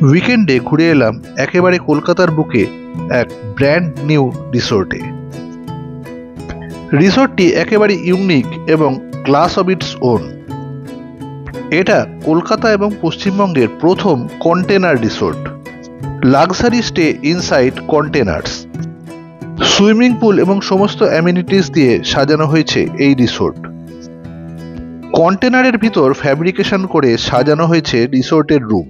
উইকেন্ডে ঘুরে এলাম একেবারে কলকাতার বুকে এক ব্র্যান্ড নিউ রিসোর্টে। রিসোর্টটি একেবারে ইউনিক এবং ক্লাস অফ ইটস ওন। এটা কলকাতা এবং পশ্চিমবঙ্গের প্রথম container resort. Luxury stay inside containers. Swimming pool এবং সমস্ত অ্যামিনিটিস দিয়ে সাজানো হয়েছে এই রিসোর্ট। কন্টেনারের ভিতর ফ্যাব্রিকেশন করে সাজানো হয়েছে রিসোর্টের room.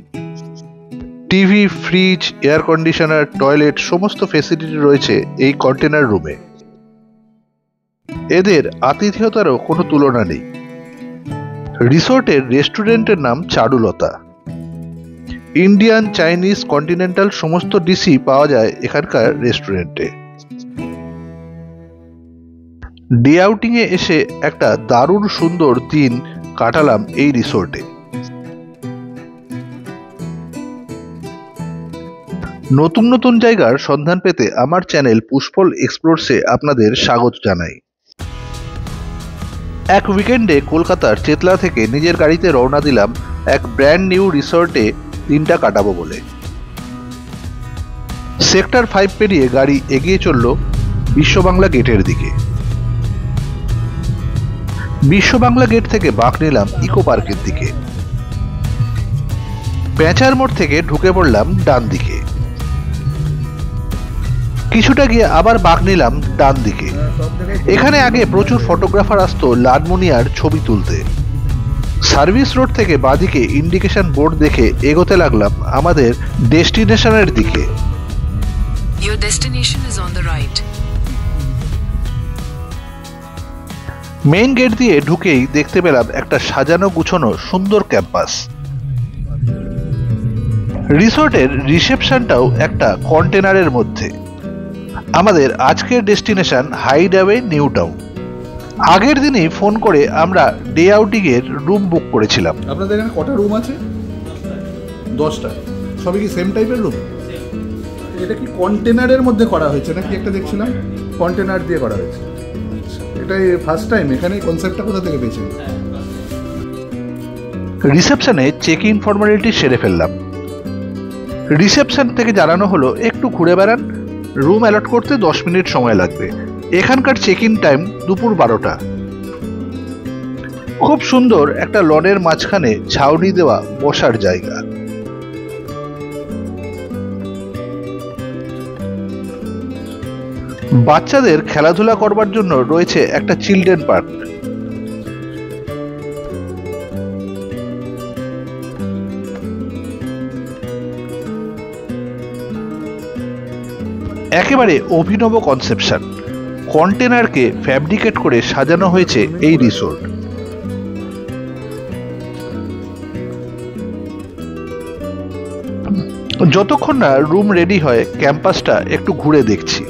TV, fridge, air conditioner, toilet সমস্ত ফেসিলিটি রয়েছে এই কন্টেনার রুমে। এদের আতিথেয়তারও কোনো তুলনা নেই। রিসোর্টের রেস্টুরেন্টের নাম চারুলতা। ইন্ডিয়ান, চাইনিজ, কন্টিনেন্টাল সমস্ত ডিশই পাওয়া যায় এখানকার রেস্টুরেন্টে। ডে আউটিংয়ে এসে একটা দারুণ সুন্দর দিন কাটালাম এই রিসোর্টে। নতুন নতুন জায়গার সন্ধান পেতে আমার চ্যানেল পুষ্পল এক্সপ্লোরসে আপনাদের স্বাগত জানাই। এক উইকেন্ডে কলকাতার চেতলা থেকে নিজের গাড়িতে রওনা দিলাম এক ব্র্যান্ড নিউ রিসোর্টে দিনটা কাটাবো বলে। সেক্টর 5 পেরিয়ে গাড়ি এগিয়ে চলল বিশ্ববাংলা গেটের দিকে। বিশ্ববাংলা গেট থেকে বাঁক নিলাম ইকো পার্কের দিকে। পেঁচার মোড় থেকে ঢুকে পড়লাম ডান দিকে। কিছুটা গিয়ে আবার বাঁক নিলাম ডান দিকে। এখানে আগে প্রচুর ফটোগ্রাফার আসতো লালমনিয়ার ছবি তুলতে। সার্ভিস রোড থেকে বাঁদিকে ইন্ডিকেশন বোর্ড দেখে এগোতে লাগলাম আমাদের ডেস্টিনেশনের দিকে। Your destination is on the right. Main gate দিয়ে ঢুকেই দেখতে পেলাম একটা সাজানো গুছানো সুন্দর ক্যাম্পাস। রিসোর্টের রিসেপশনটাও একটা কন্টেনারের মধ্যে। আমাদের আজকের ডেস্টিনেশন হাইডঅ্যাওয়ে নিউ টাউন। আগের দিনই ফোন করে আমরা ডে আউটিং এর রুম বুক করেছিলাম। আপনাদের এখানে কটা রুম আছে? 10টা। সবই কি সেম টাইপের রুম? এটা কি কন্টেনারের মধ্যে করা হয়েছে নাকি? একটা দেখছিলাম কন্টেনার দিয়ে করা হয়েছে। এটাই ফার্স্ট টাইম। এখানে কনসেপ্টটা কোথা থেকে পেয়েছেন? রিসেপশনে চেক ইন ফর্মালিটি সেরে ফেললাম। রিসেপশন থেকে জানানো হলো একটু ঘুরে বেড়ান, রুম অ্যালট করতে 10 মিনিট সময় লাগবে। এখানকার চেক ইন টাইম দুপুর 12টা। খুব সুন্দর একটা লনের মাঝখানে ছাউনি দেওয়া বসার জায়গা। বাচ্চাদের খেলাধুলা করবার জন্য রয়েছে একটা চিলড্রেন পার্ক। একেবারে অভিনব কনসেপশন। কন্টেনারকে ফ্যাব্রিকেট করে সাজানো হয়েছে এই রিসোর্ট। যতক্ষণ না রুম রেডি হয় ক্যাম্পাসটা একটু ঘুরে দেখছি।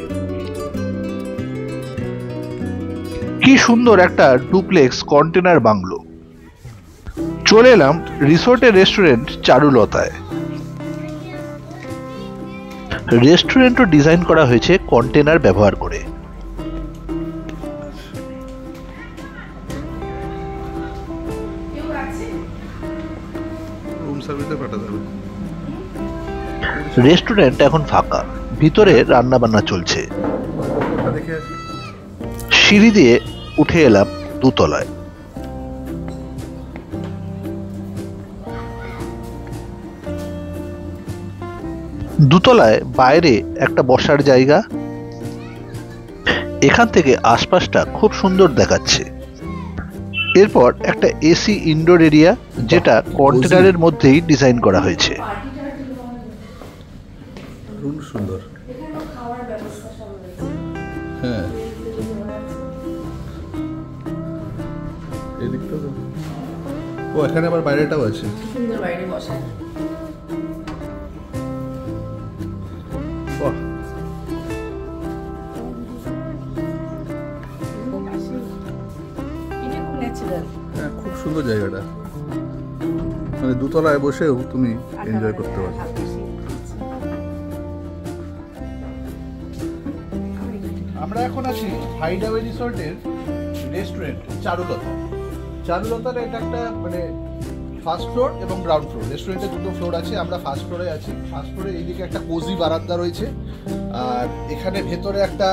কি সুন্দর একটা ডুপ্লেক্স কন্টেনার বাংলো। চলে এলাম রিসোর্টের রেস্টুরেন্ট চারুলতায়। রেস্টুরেন্টও ডিজাইন করা হয়েছে কন্টেনার ব্যবহার করে। রুম সার্ভিসে পাঠাতে হবে। রেস্টুরেন্ট এখন ফাঁকা, ভিতরে রান্না বান্না চলছে। সিঁড়ি দিয়ে উঠে এলাম দোতলায়। দোতলায় বাইরে একটা বসার জায়গা। এখান থেকে আশপাশটা খুব সুন্দর দেখাচ্ছে। এরপর একটা এসি ইনডোর এরিয়া, যেটা কন্টেনারের মধ্যেই ডিজাইন করা হয়েছে। সুন্দর। হ্যাঁ, এদিকটা তো। ও, এখানে আবার বাইরেটাও আছে। সুন্দর বাইরে বসা। বাহ, হ্যাঁ, খুব সুন্দর জায়গাটা। মানে দোতলায় বসেও তুমি এনজয় করতে পারো। আমরা এখন আছি হাইডঅ্যাওয়ে রিসোর্টের রেস্টুরেন্ট চারুলতা। চারুলতার এটা একটা মানে ফার্স্ট ফ্লোর এবং গ্রাউন্ড ফ্লোর, রেস্টুরেন্টে দুটো ফ্লোর আছে, আমরা ফার্স্ট ফ্লোরে আছি। ফার্স্ট ফ্লোরে এইদিকে একটা কোজি বারান্দা রয়েছে, আর এখানে ভেতরে একটা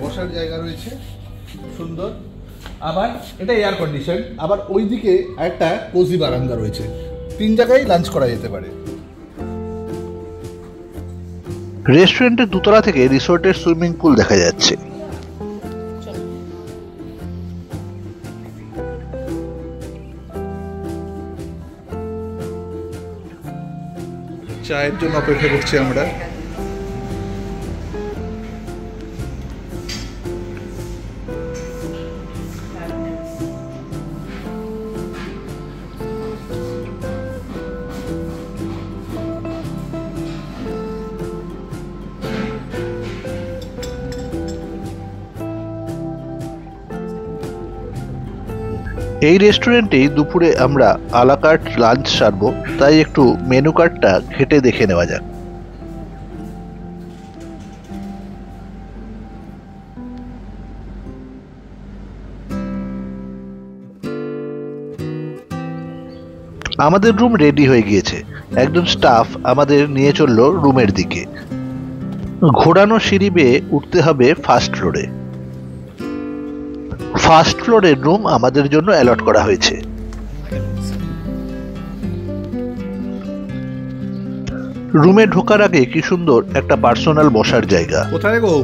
বসার জায়গা রয়েছে সুন্দর। আবার এটা এয়ার কন্ডিশন, আবার ওইদিকে একটা কোজি বারান্দা রয়েছে। 3 জায়গায় লাঞ্চ করা যেতে পারে। রেস্টুরেন্টের দোতলা থেকে রিসোর্টের সুইমিং পুল দেখা যাচ্ছে। চায়ের জন্য অপেক্ষা করছি আমরা। এই রেস্টুরেন্টেই দুপুরে আমরা আলাকার্ট লাঞ্চ সারবো, তাই একটু মেনু কার্ডটা ঘেটে দেখে নেওয়া যাক। আমাদের রুম রেডি হয়ে গিয়েছে। একজন স্টাফ আমাদের নিয়ে চললো রুমের দিকে। ঘোরানো সিঁড়ি বেয়ে উঠতে হবে ফার্স্ট ফ্লোরে। ফার্স্ট ফ্লোরের রুম আমাদের জন্য অ্যালট করা হয়েছে। রুমে ঢোকার আগে কি সুন্দর একটা পার্সোনাল বসার জায়গা। কোথায় গো?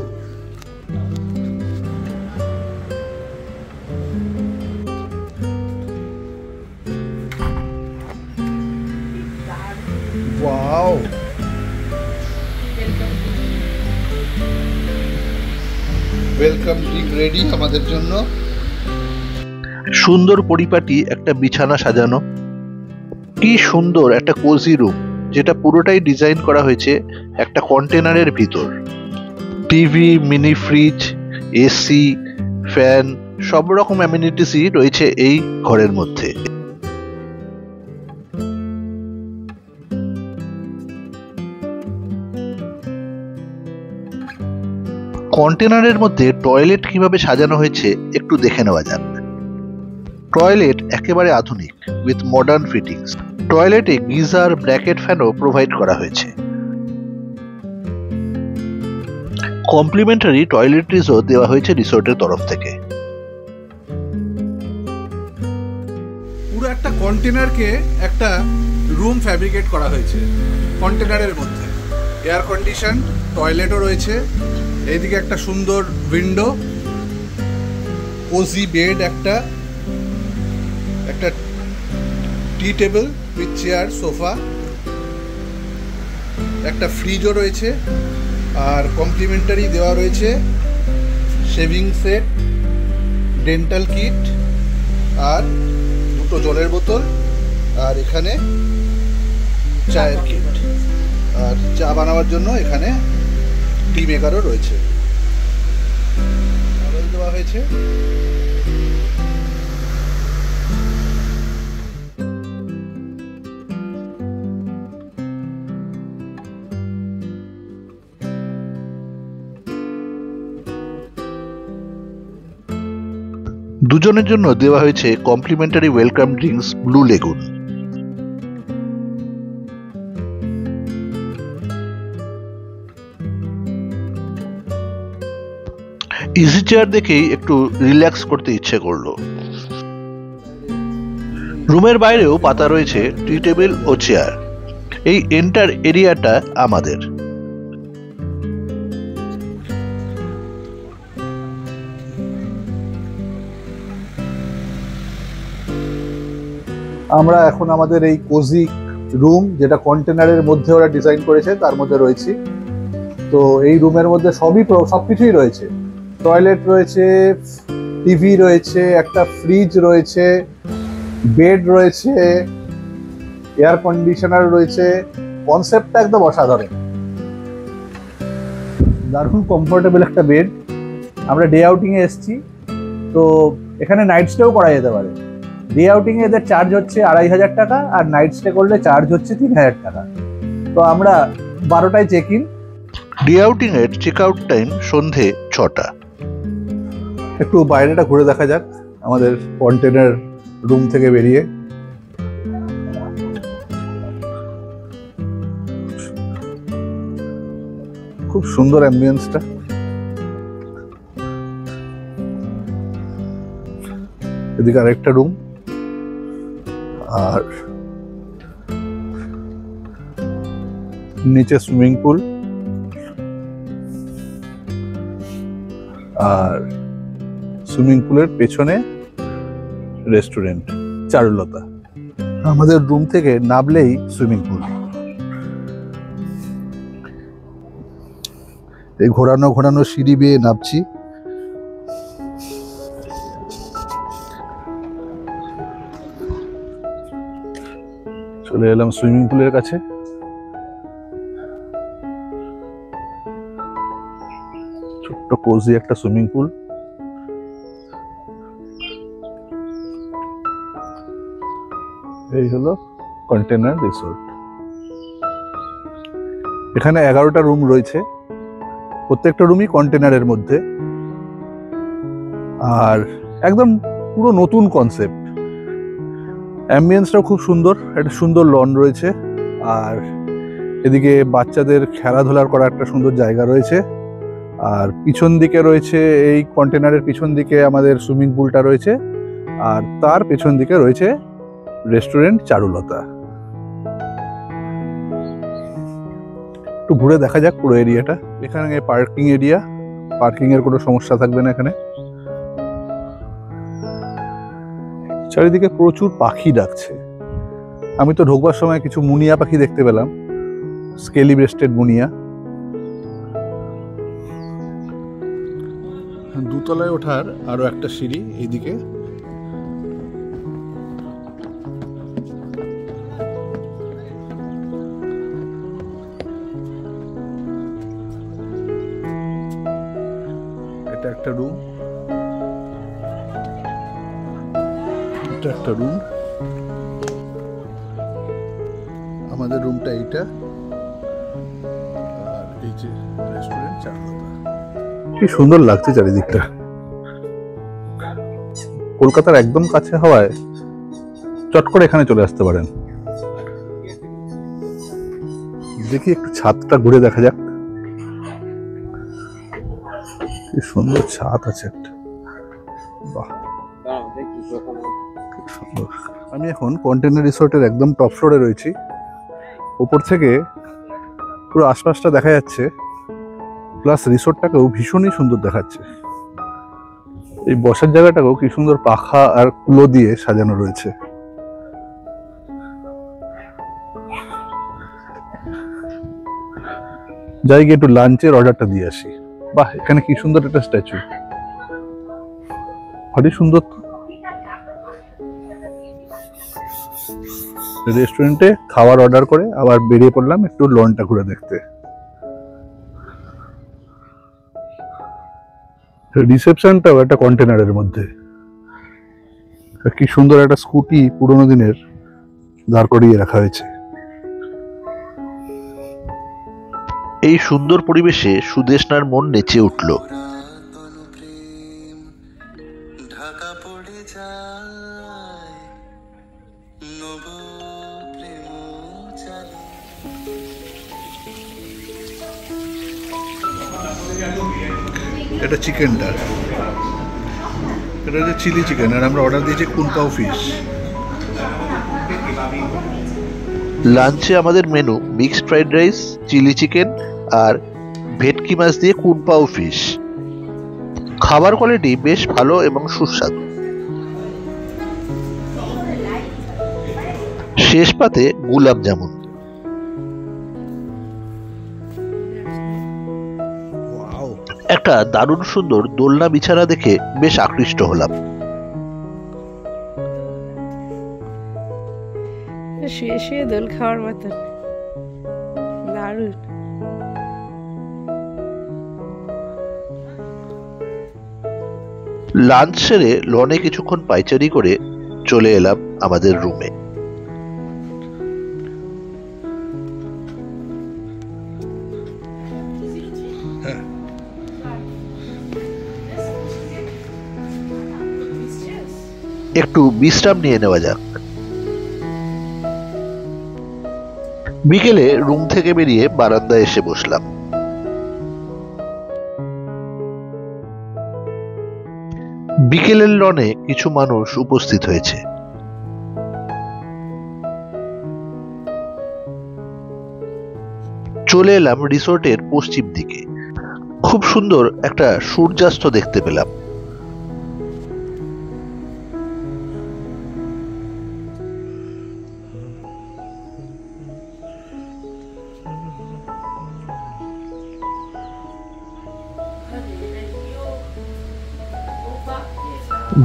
ওয়াও, ওয়েলকাম ড্রিঙ্ক রেডি আমাদের জন্য। সুন্দর পরিপাটি একটা বিছানা সাজানো। কি সুন্দর একটা কোজি রুম, যেটা পুরোটাই ডিজাইন করা হয়েছে একটা কন্টেনারের ভিতর। TV, mini fridge, AC, fan, সব রকম অ্যামিনিটিসই রয়েছে এই ঘরের মধ্যে। কন্টেনারের মধ্যে টয়লেট কিভাবে সাজানো হয়েছে একটু দেখে নেওয়া যাক। টয়লেট একেবারে আধুনিক উইথ মডার্ন ফিটিংস। টয়লেটে গিজার, ব্র্যাকেট ফ্যানও প্রোভাইড করা হয়েছে। কমপ্লিমেন্টারি টয়লেট্রিজও দেওয়া হয়েছে রিসোর্টের তরফ থেকে। পুরো একটা কন্টেনারকে একটা রুম ফ্যাব্রিকেট করা হয়েছে কন্টেনারের মধ্যে। এয়ার কন্ডিশন, টয়লেটও রয়েছে, এইদিকে একটা সুন্দর উইন্ডো, কোজি বেড, একটা টি টেবিল উইথ চেয়ার, সোফা, একটা ফ্রিজও রয়েছে, আর কমপ্লিমেন্টারি দেওয়া রয়েছে শেভিং সেট, ডেন্টাল কিট, আর দুটো জলের বোতল, আর এখানে চায়ের কিট, আর চা বানাবার জন্য এখানে টি মেকারও রয়েছে। দেওয়া হয়েছে। দুজনের জন্য দেওয়া হয়েছে complimentary welcome drinks blue lagoon. Easy chair দেখেই একটু রিল্যাক্স করতে ইচ্ছে করলো। রুমের বাইরেও পাতা রয়েছে টি টেবিল ও চেয়ার। এই এন্টার এরিয়াটা আমাদের। আমরা এখন আমাদের এই কোজি রুম, যেটা কন্টেনারের মধ্যে ওরা ডিজাইন করেছে, তার মধ্যে রয়েছি। তো এই রুমের মধ্যে সবকিছুই রয়েছে। টয়লেট রয়েছে, টিভি রয়েছে, একটা ফ্রিজ রয়েছে, বেড রয়েছে, এয়ার কন্ডিশনার রয়েছে। কনসেপ্টটা একদম অসাধারণ, দারুণ কমফোর্টেবল একটা বেড। আমরা ডে আউটিংয়ে এসেছি, তো এখানে নাইট স্টেও করা যেতে পারে। ডে আউটিংয়ে এদের চার্জ হচ্ছে 2500 টাকা, আর নাইট স্টে করলে চার্জ হচ্ছে 3000 টাকা। তো আমরা 12টায় চেক ইন। ডে আউটিং এর চেক আউট টাইম সন্ধে 6টা। একটু বাইরেটা ঘুরে দেখা যাক আমাদের কন্টেনার রুম থেকে বেরিয়ে। খুব সুন্দর অ্যাম্বিয়েন্সটা। এদিকে আরেকটা রুম, আর নিচে সুইমিং পুল, আর সুইমিং পুলের পেছনে রেস্টুরেন্ট চারুলতা। আমাদের রুম থেকে নামলেই সুইমিং পুল। এই ঘোরানো ঘোরানো সিঁড়ি বেয়ে নামছি। চলে এলাম সুইমিং পুলের কাছে। ছোট্ট কোজি একটা সুইমিং পুল। এই হলো কন্টেনার রিসোর্ট। এখানে 11টা রুম রয়েছে, প্রত্যেকটা রুমই কন্টেনারের মধ্যে, আর একদম পুরো নতুন কনসেপ্ট। অ্যাম্বিয়েন্সটাও খুব সুন্দর, একটা সুন্দর লন রয়েছে, আর এদিকে বাচ্চাদের খেলাধুলার করা একটা সুন্দর জায়গা রয়েছে, আর পিছন দিকে রয়েছে, এই কন্টেনারের পিছন দিকে আমাদের সুইমিং পুলটা রয়েছে, আর তার পেছন দিকে রয়েছে রেস্টুরেন্ট চারুলতা। একটু ঘুরে দেখা যাক পুরো এরিয়াটা। এখানে পার্কিং এরিয়া, পার্কিং এর কোনো সমস্যা থাকবে না এখানে। চারিদিকে প্রচুর পাখি ডাকছে। আমি তো ঢোকবার সময় কিছু মুনিয়া পাখি দেখতে পেলাম, স্কেলি ব্রেস্টেড মুনিয়া। দুতলায় ওঠার আরো একটা সিঁড়ি এইদিকে। এটা একটা রুম, এটা একটা রুম। আমাদের রুমটা এইটা, আর এই যে রেস্টুরেন্ট চারুলতা। কি সুন্দর লাগছে চারিদিকটা। কলকাতার একদম কাছে হওয়ায় চট করে এখানে চলে আসতে পারেন। দেখি একটু ছাদটা ঘুরে দেখা যাক। কি সুন্দর ছাদ আছে একটা, বাহ খুব সুন্দর। আমি এখন কন্টেনার রিসোর্টের একদম টপ ফ্লোরে রয়েছি। উপর থেকে পুরো আশপাশটা দেখা যাচ্ছে, প্লাস রিসোর্টটাকেও ভীষণই সুন্দর দেখাচ্ছে। এই বসার জায়গাটাকেও কি সুন্দর পাখা আর কুলো দিয়ে সাজানো রয়েছে। যাই গিয়ে একটু লাঞ্চের অর্ডারটা দিয়ে আসি। বাহ, এখানে কি সুন্দর একটা স্ট্যাচু, ভারী সুন্দর। রেস্টুরেন্টে খাবার অর্ডার করে আবার বেরিয়ে পড়লাম একটু লনটা ঘুরে দেখতে। রিসেপশনটাও একটা কন্টেনারের মধ্যে। কি সুন্দর একটা স্কুটি পুরোনো দিনের দাঁড় করিয়ে রাখা হয়েছে। এই সুন্দর পরিবেশে সুদেষ্ণার মন নেচে উঠল। এটা চিকেনটা, এটা হচ্ছে চিলি চিকেন, আর আমরা অর্ডার দিয়েছি কুনপাও ফিশ। লাঞ্চে আমাদের menu mixed fried rice, chilli chicken আর ভেটকি মাছ দিয়ে কুনপাও ফিশ। খাবার কোয়ালিটি বেশ ভালো এবং সুস্বাদু। শেষ পাতে গুলাব জামুন। একটা দারুণ সুন্দর দোলনা বিছানা দেখে বেশ আকৃষ্ট হলাম। শুয়ে শুয়ে দোল খাওয়ার মতন দারুণ। লাঞ্চ সেরে লনে কিছুক্ষণ পাইচারি করে চলে এলাম আমাদের রুমে। একটু বিশ্রাম নিয়ে নেওয়া যাক। বিকেলে রুম থেকে বেরিয়ে বারান্দায় এসে বসলাম। বিকেলের লনে কিছু মানুষ উপস্থিত হয়েছে। চলে এলাম রিসোর্টের পশ্চিম দিকে। খুব সুন্দর একটা সূর্যাস্ত দেখতে পেলাম।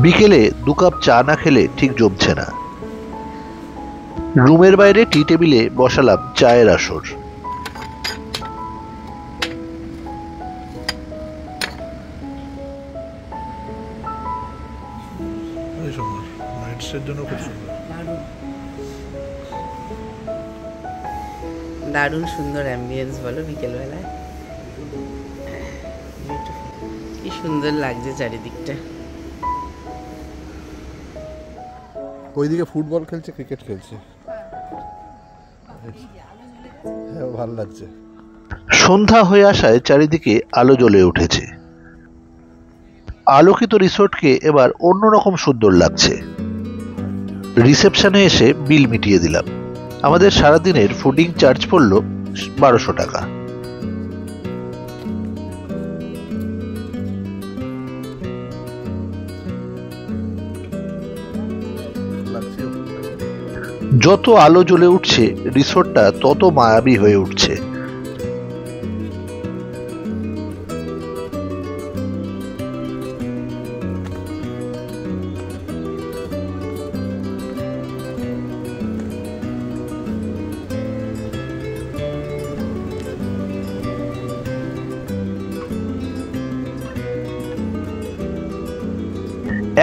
বিকেলে 2 কাপ চা না খেলে ঠিক জমছে না। রুমের বাইরে টি টেবিলে বসালাম চায়ের আসর। দারুণ সুন্দর অ্যাম্বিয়েন্স বলো বিকেলবেলায়, কি সুন্দর লাগছে চারিদিকটা। ওইদিকে ফুটবল খেলছে, ক্রিকেট খেলছে, হ্যাঁ ভালো লাগছে। সন্ধ্যা হয়ে আসায় চারিদিকে আলো জ্বলে উঠেছে। আলোকিত রিসোর্টকে এবার অন্যরকম সুন্দর লাগছে। রিসেপশনে এসে বিল মিটিয়ে দিলাম। আমাদের সারাদিনের ফুডিং চার্জ পড়ল 1200 টাকা। যত আলো জ্বলে উঠছে রিসোর্টটা তত মায়াবী হয়ে উঠছে।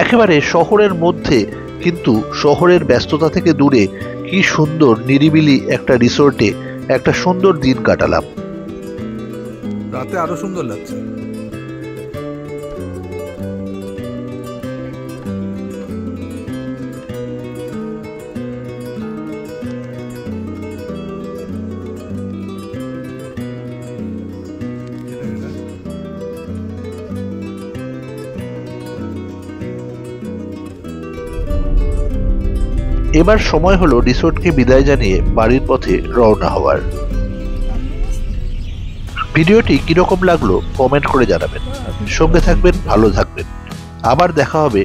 একেবারে শহরের মধ্যে, কিন্তু শহরের ব্যস্ততা থেকে দূরে কি সুন্দর নিরিবিলি একটা রিসোর্টে একটা সুন্দর দিন কাটালাম। রাতে আরো সুন্দর লাগছে। এবার সময় হলো রিসোর্টকে বিদায় জানিয়ে বাড়ির পথে রওনা হওয়ার। ভিডিওটি কিরকম লাগলো কমেন্ট করে জানাবেন। সঙ্গে থাকবেন, ভালো থাকবেন। আবার দেখা হবে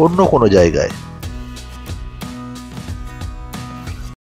অন্য কোনো জায়গায়।